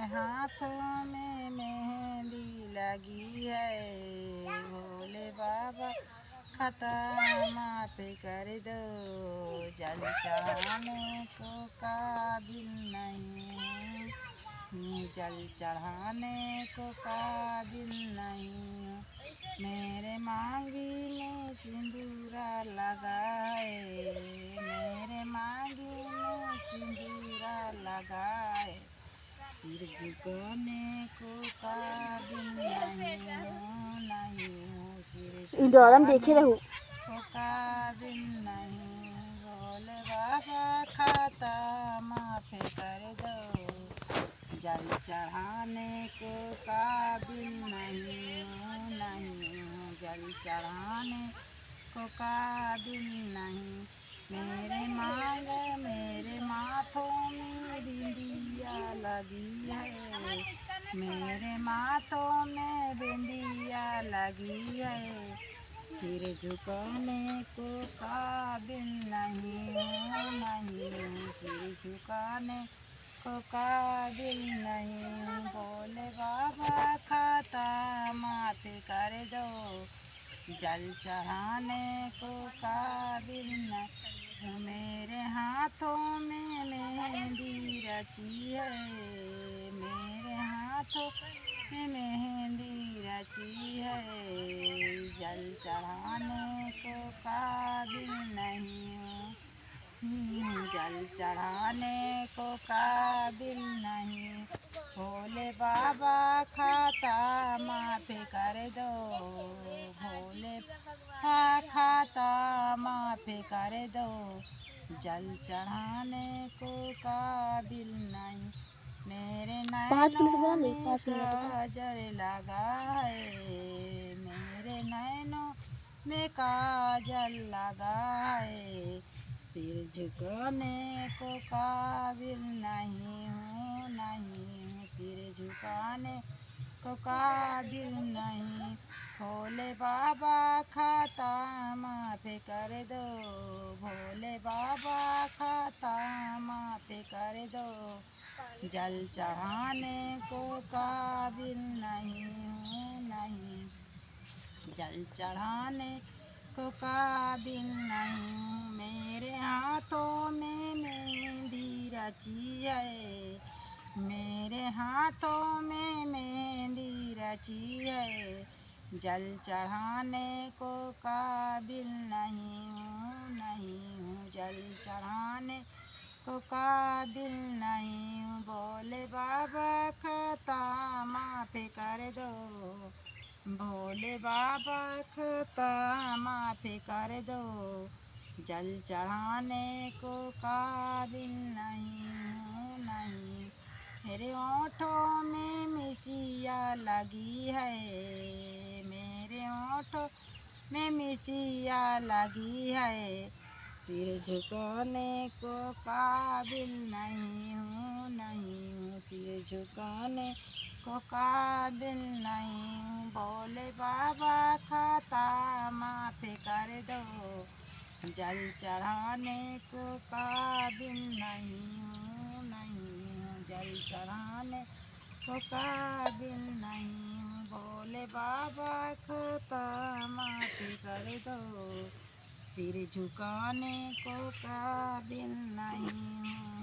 हाथों में मेहंदी लगी है। भोले बाबा खता माफ कर दो, जल चढ़ाने को काबिल नहीं हूँ, जल चढ़ाने को काबिल नहीं हूँ। मेरे मांगी में सिंदूरा लगाए, मेरे मांगी में सिंदूरा लगाए, सिर झुकाने को काबिल नहीं हूँ, नहीं हूँ, सिर इंडोरम झुकाने देखे रहूं। को काबिल नहीं। भोले बाबा खाता माफ कर दो, जल चढ़ाने को काबिल नहीं हूँ, नहीं हूँ, जल चढ़ाने को काबिल नहीं। मेरे माथों में बिंदिया लगी है, मेरे माथों में बिंदिया लगी है, सिर झुकाने को काबिल नहीं हूँ, नहीं हूँ, सिर झुकाने को काबिल नहीं हूँ। भोले बाबा खाता माफ कर दो, जल चढ़ाने को काबिल नहीं। मेरे हाथों में मेहंदी रची है, मेरे हाथों में मेहंदी रची है, जल चढ़ाने को काबिल नहीं हूँ, जल चढ़ाने को काबिल नहीं। भोले बाबा खाता माफ कर दो, भोले बाबा खाता माफ कर दो, जल चढ़ाने को काबिल नहीं। मेरे 5 मिनट नैनों बना ले, में 5 मिनट का। काजल लगा है, मेरे नैनों में काजल लगा है, सिर झुकाने को काबिल नहीं हूँ, नहीं हूँ, सिर झुकाने को काबिल नहीं। भोले बाबा खाता माफ कर दो, भोले बाबा खाता माफ कर दो, जल चढ़ाने को काबिल नहीं हूँ, नहीं, जल चढ़ाने को काबिल नहीं हूँ। मेरे हाथों में मेहंदी रची है, मेरे हाथों में मेहंदी रची है, जल चढ़ाने को काबिल नहीं हूँ, नहीं हूँ, जल चढ़ाने को काबिल नहीं हूँ। भोले बाबा खाता माफ कर दो, भोले बाबा खाता माफ कर दो, जल चढ़ाने को काबिल नहीं हूँ, नहीं। मेरे होठों में मिसिया लगी है, मेरे होठों में मिसिया लगी है, सिर झुकाने को काबिल नहीं हूँ, नहीं हूँ, सिर झुकाने को काबिल नहीं हूँ। भोले बाबा खाता माफ कर दो, जल चढ़ाने को काबिल नहीं हूँ, नहीं हूँ, जल चढ़ाने को काबिल नहीं हूँ। भोले बाबा खाता माफ कर दो, सिर झुकाने को काबिल नहीं हूँ।